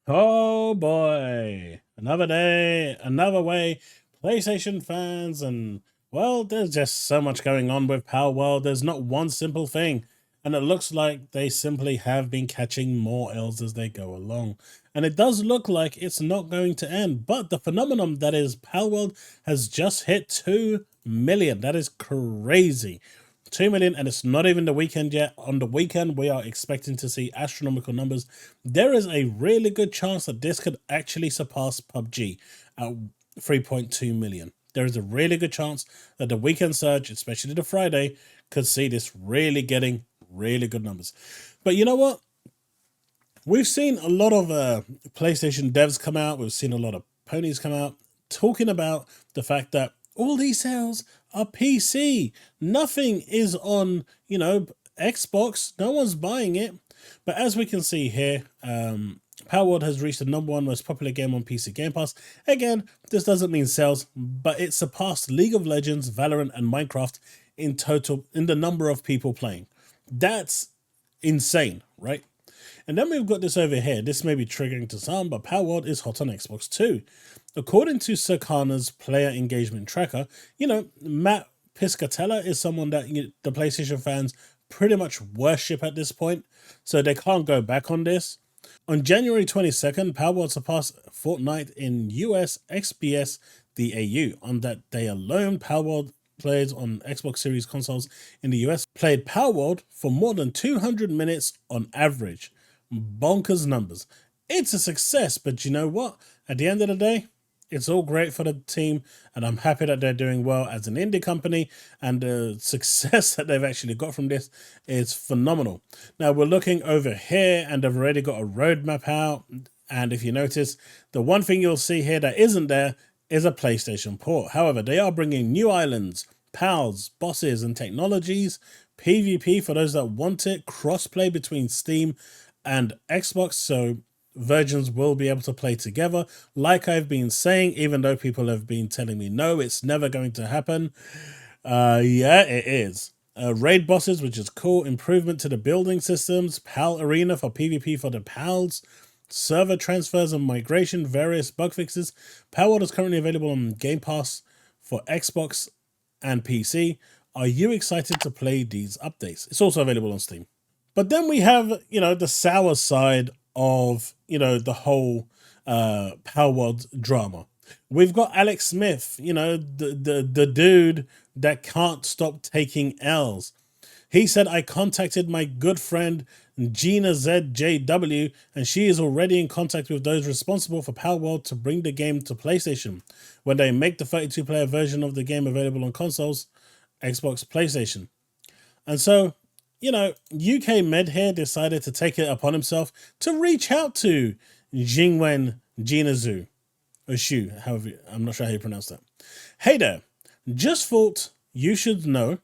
Oh boy, another day, another way. PlayStation fans, and well, there's just so much going on with Power World. There's not one simple thing, and it looks like they simply have been catching more L's as they go along. And it does look like it's not going to end. But the phenomenon that is Power World has just hit 2 million. That is crazy. 2 million, and it's not even the weekend yet. On the weekend, we are expecting to see astronomical numbers. There is a really good chance that this could actually surpass PUBG at 3.2 million. There is a really good chance that the weekend surge, especially the Friday, could see this really getting really good numbers. But you know what? We've seen a lot of PlayStation devs come out. We've seen a lot of ponies come out talking about the fact that all these sales are PC. Nothing is on, Xbox. No one's buying it. But as we can see here, Power World has reached the #1 most popular game on PC Game Pass. Again, this doesn't mean sales, but it surpassed League of Legends, Valorant, and Minecraft in total in the number of people playing. That's insane, right? And then we've got this over here. This may be triggering to some, but Power World is hot on Xbox too. According to Circana's player engagement tracker, Matt Piscatella is someone that the PlayStation fans pretty much worship at this point, so they can't go back on this. On January 22nd, Power World surpassed Fortnite in US XBS DAU. On that day alone, Power World players on Xbox Series consoles in the US played Power World for more than 200 minutes on average. Bonkers numbers. It's a success, but you know what? At the end of the day, it's all great for the team, and I'm happy that they're doing well as an indie company, and the success that they've actually got from this is phenomenal. Now we're looking over here, and they've already got a roadmap out, and if you notice, the one thing you'll see here that isn't there is a PlayStation port. However, they are bringing new islands, pals, bosses, and technologies, PvP for those that want it, crossplay between Steam and Xbox, so versions will be able to play together. Like I've been saying, even though people have been telling me no, it's never going to happen. Yeah, it is. Raid bosses, which is cool. Improvement to the building systems. PAL Arena for PvP for the PALs. Server transfers and migration. Various bug fixes. Power World is currently available on Game Pass for Xbox and PC. Are you excited to play these updates? It's also available on Steam. But then we have, the sour side of, the whole Power World drama. We've got Alex Smith, the dude that can't stop taking L's. He said, I contacted my good friend Gina ZJW, and she is already in contact with those responsible for Power World to bring the game to PlayStation when they make the 32-player version of the game available on consoles, Xbox, PlayStation. And so, UK Med here decided to take it upon himself to reach out to Jingwen Jinazu, or Shu, however, I'm not sure how you pronounce that. Hey there, just thought you should know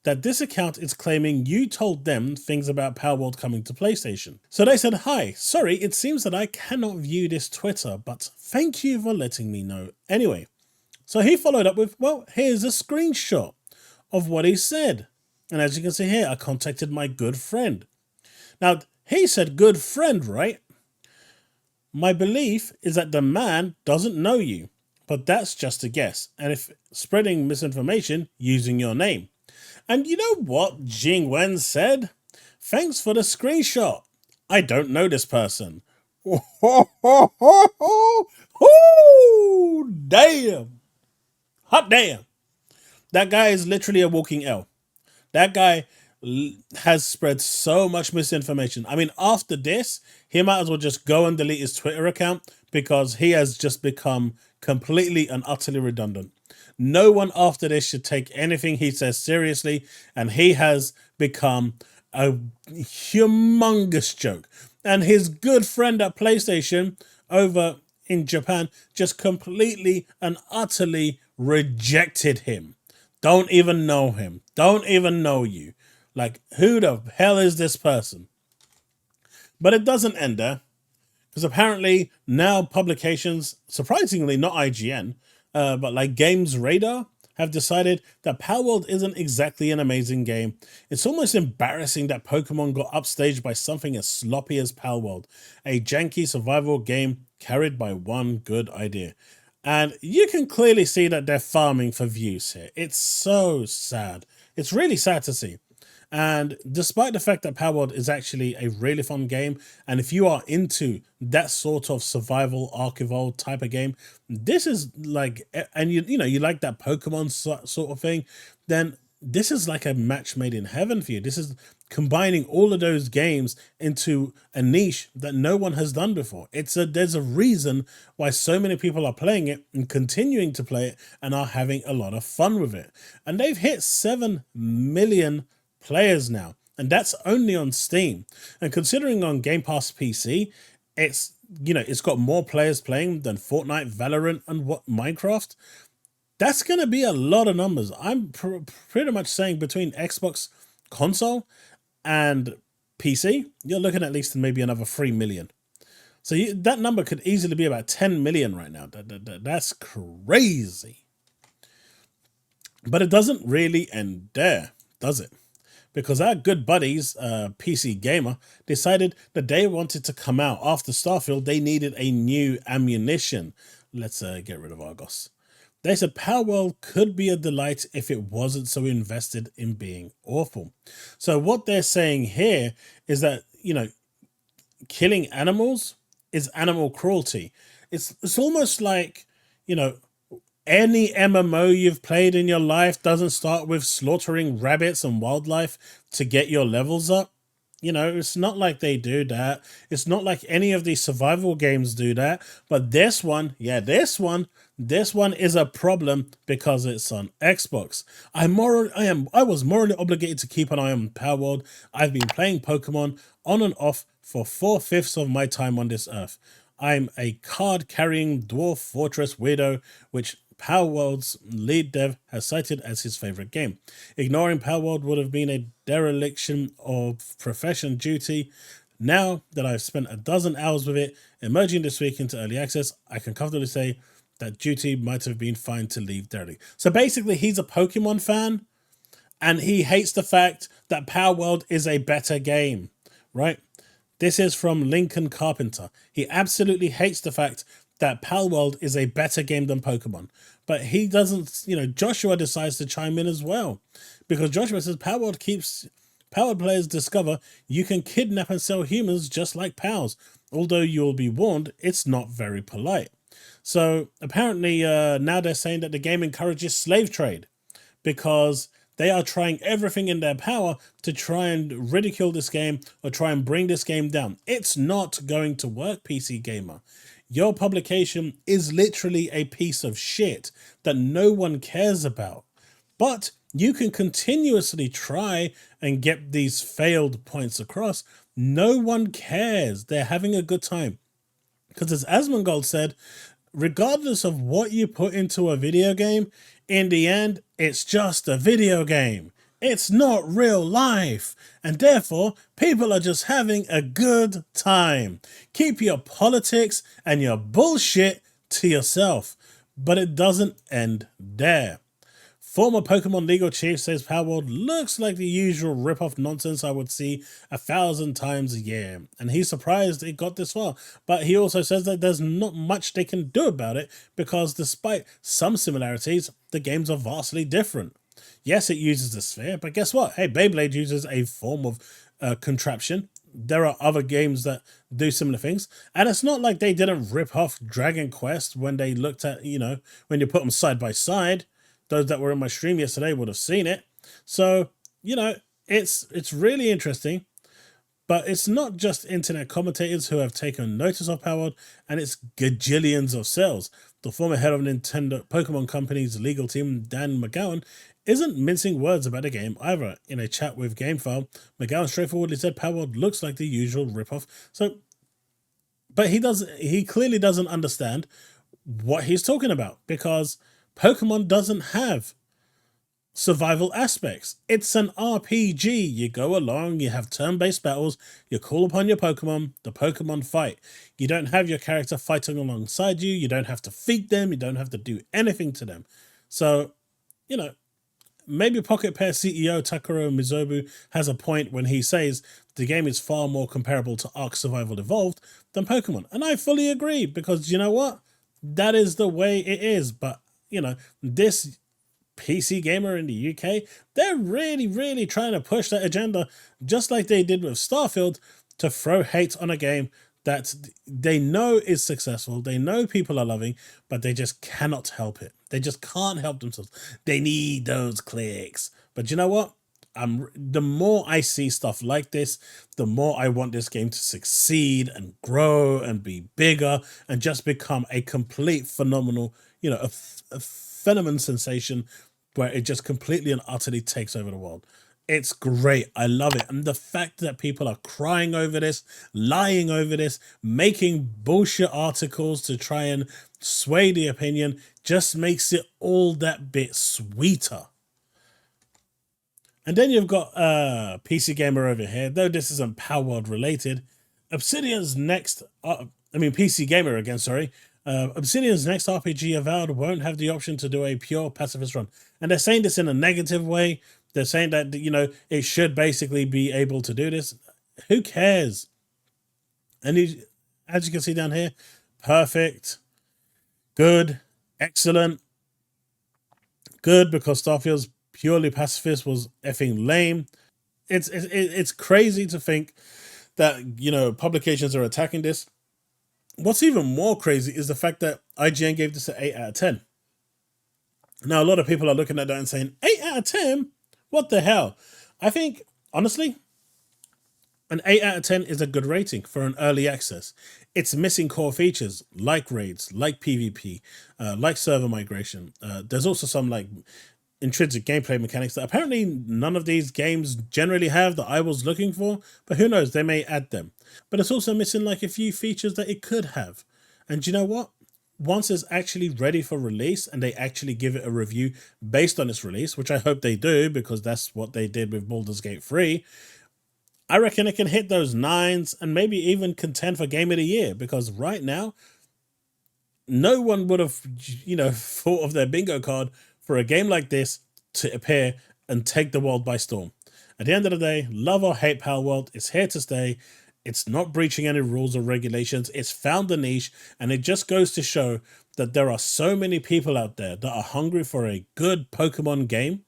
that this account is claiming you told them things about Power World coming to PlayStation. So they said, hi, sorry, it seems that I cannot view this Twitter, but thank you for letting me know. Anyway, so he followed up with, well, here's a screenshot of what he said. And as you can see here, I contacted my good friend. Now, he said good friend, right? My belief is that the man doesn't know you, but that's just a guess. And if spreading misinformation using your name. And you know what Jing Wen said? Thanks for the screenshot. I don't know this person. Oh, damn. Hot damn. That guy is literally a walking L. That guy has spread so much misinformation. I mean, after this, he might as well just go and delete his Twitter account because he has just become completely and utterly redundant. No one after this should take anything he says seriously, and he has become a humongous joke. And his good friend at PlayStation over in Japan just completely and utterly rejected him. Don't even know him. Don't even know you. Like, who the hell is this person? But it doesn't end there. Because apparently now publications, surprisingly not IGN, but like Games Radar, have decided that Palworld isn't exactly an amazing game. It's almost embarrassing that Pokemon got upstaged by something as sloppy as Palworld, a janky survival game carried by one good idea. And you can clearly see that they're farming for views here. It's so sad. It's really sad to see. And despite the fact that Palworld is actually a really fun game, and if you are into that sort of survival archival type of game, this is like, and you like that Pokemon sort of thing, then this is like a match made in heaven for you. This is combining all of those games into a niche that no one has done before. There's a reason why so many people are playing it and continuing to play it and are having a lot of fun with it. And they've hit 7 million players now, and that's only on Steam. And considering on Game Pass PC, it's got more players playing than Fortnite, Valorant, and Minecraft. That's going to be a lot of numbers. I'm pretty much saying between Xbox console and PC, you're looking at least maybe another 3 million. So that number could easily be about 10 million right now. That's crazy. But it doesn't really end there, does it? Because our good buddies, PC Gamer, decided that they wanted to come out. After Starfield, they needed a new ammunition. Let's get rid of Argos. They said Palworld could be a delight if it wasn't so invested in being awful. So what they're saying here is that, killing animals is animal cruelty. It's almost like, any MMO you've played in your life doesn't start with slaughtering rabbits and wildlife to get your levels up. It's not like they do that. It's not like any of these survival games do that. But this one is a problem because it's on Xbox. I was morally obligated to keep an eye on Palworld. I've been playing Pokemon on and off for 4/5 of my time on this earth. I'm a card-carrying Dwarf Fortress weirdo, which Palworld's lead dev has cited as his favorite game. Ignoring Palworld would have been a dereliction of profession duty. Now that I've spent a dozen hours with it, emerging this week into early access, I can comfortably say that duty might have been fine to leave derelict. So basically, he's a Pokemon fan, and he hates the fact that Palworld is a better game, right? This is from Lincoln Carpenter. He absolutely hates the fact that Palworld is a better game than Pokemon. But he doesn't, Joshua decides to chime in as well. Because Joshua says Palworld players discover you can kidnap and sell humans just like pals. Although you'll be warned, it's not very polite. So apparently now they're saying that the game encourages slave trade. Because they are trying everything in their power to try and ridicule this game or try and bring this game down. It's not going to work, PC Gamer. Your publication is literally a piece of shit that no one cares about. But you can continuously try and get these failed points across. No one cares. They're having a good time. Because as Asmongold said, regardless of what you put into a video game, in the end, it's just a video game. It's not real life, and therefore people are just having a good time. Keep your politics and your bullshit to yourself. But it doesn't end there. Former Pokemon legal chief says Palworld looks like the usual rip-off nonsense I would see 1,000 times a year, and he's surprised it got this far. But he also says that there's not much they can do about it because despite some similarities, the games are vastly different. Yes, it uses the sphere, but guess what? Hey, Beyblade uses a form of contraption. There are other games that do similar things. And it's not like they didn't rip off Dragon Quest when they looked at, when you put them side by side. Those that were in my stream yesterday would have seen it. So, it's really interesting. But it's not just internet commentators who have taken notice of Palworld, and it's gajillions of sales. The former head of Nintendo Pokemon Company's legal team, Dan McGowan, isn't mincing words about the game either. In a chat with GameFile, McGowan straightforwardly said Palworld looks like the usual ripoff. But he clearly doesn't understand what he's talking about, because Pokemon doesn't have survival aspects. It's an RPG. You go along, you have turn-based battles, you call upon your Pokemon, the Pokemon fight. You don't have your character fighting alongside you, you don't have to feed them, you don't have to do anything to them. So you know, maybe Pocket Pair CEO Takuro Mizobu has a point when he says the game is far more comparable to Ark Survival Evolved than Pokemon. And I fully agree, because you know what? That is the way it is. But, you know, this PC gamer in the UK, they're really trying to push that agenda, just like they did with Starfield, to throw hate on a game that they know is successful, they know people are loving, but they just cannot help it. They just can't help themselves. They need those clicks. But you know what? The more I see stuff like this, the more I want this game to succeed and grow and be bigger and just become a complete phenomenal, you know, a phenomenon sensation where it just completely and utterly takes over the world. It's great. I love it. And the fact that people are crying over this, lying over this, making bullshit articles to try and sway the opinion just makes it all that bit sweeter. And then you've got PC Gamer over here, though this isn't Power World related. Obsidian's next, PC Gamer again, sorry. Obsidian's next RPG Avowed won't have the option to do a pure pacifist run. And they're saying this in a negative way. They're saying that, you know, it should basically be able to do this. Who cares? And as you can see down here, perfect, good, excellent, good, because Starfield's purely pacifist was effing lame. It's crazy to think that, you know, publications are attacking this. What's even more crazy is the fact that IGN gave this an 8 out of 10. Now, a lot of people are looking at that and saying, 8 out of 10? What the hell? I think, honestly, an 8 out of 10 is a good rating for an early access. It's missing core features like raids, like PvP, like server migration. There's also some like intrinsic gameplay mechanics that apparently none of these games generally have that I was looking for, but who knows, they may add them. But it's also missing like a few features that it could have. And you know what? Once it's actually ready for release and they actually give it a review based on its release, which I hope they do because that's what they did with Baldur's Gate 3, I reckon it can hit those 9s and maybe even contend for Game of the Year, because right now, no one would have, you know, thought of their bingo card for a game like this to appear and take the world by storm. At the end of the day, love or hate Power World, it's here to stay. It's not breaching any rules or regulations. It's found a niche, and it just goes to show that there are so many people out there that are hungry for a good Pokemon game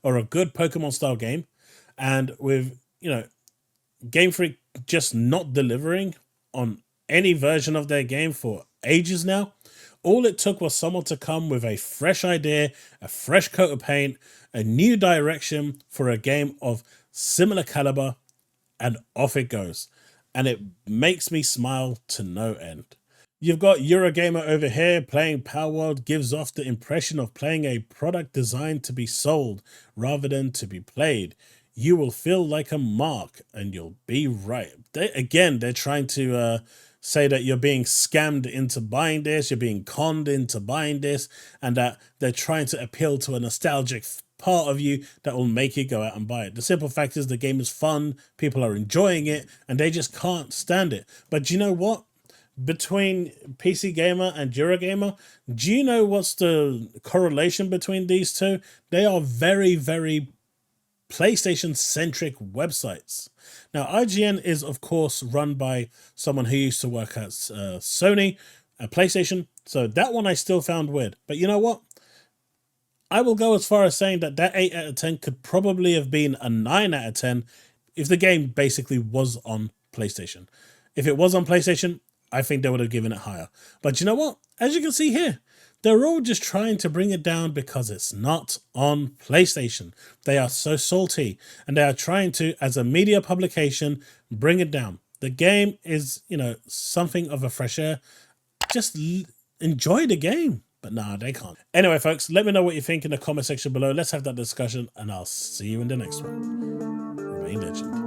or a good Pokemon style game. And with, you know, Game Freak just not delivering on any version of their game for ages now, all it took was someone to come with a fresh idea, a fresh coat of paint, a new direction for a game of similar caliber, and off it goes. And it makes me smile to no end. You've got Eurogamer over here playing Power World gives off the impression of playing a product designed to be sold rather than to be played. You will feel like a mark, and you'll be right. They're trying to say that you're being scammed into buying this, you're being conned into buying this, and that they're trying to appeal to a nostalgic part of you that will make you go out and buy it. The simple fact is the game is fun, people are enjoying it, and they just can't stand it. But you know what? Between PC Gamer and Eurogamer, do you know what's the correlation between these two? They are very PlayStation-centric websites. Now, IGN is, of course, run by someone who used to work at Sony, at PlayStation, so that one I still found weird. But you know what? I will go as far as saying that 8 out of 10 could probably have been a 9 out of 10 if the game basically was on PlayStation. If it was on PlayStation, I think they would have given it higher. But you know what? As you can see here, they're all just trying to bring it down because it's not on PlayStation. They are so salty, and they are trying to, as a media publication, bring it down. The game is, you know, something of a fresh air. Just enjoy the game. But nah, they can't. Anyway, folks, let me know what you think in the comment section below. Let's have that discussion, and I'll see you in the next one. Remain legend.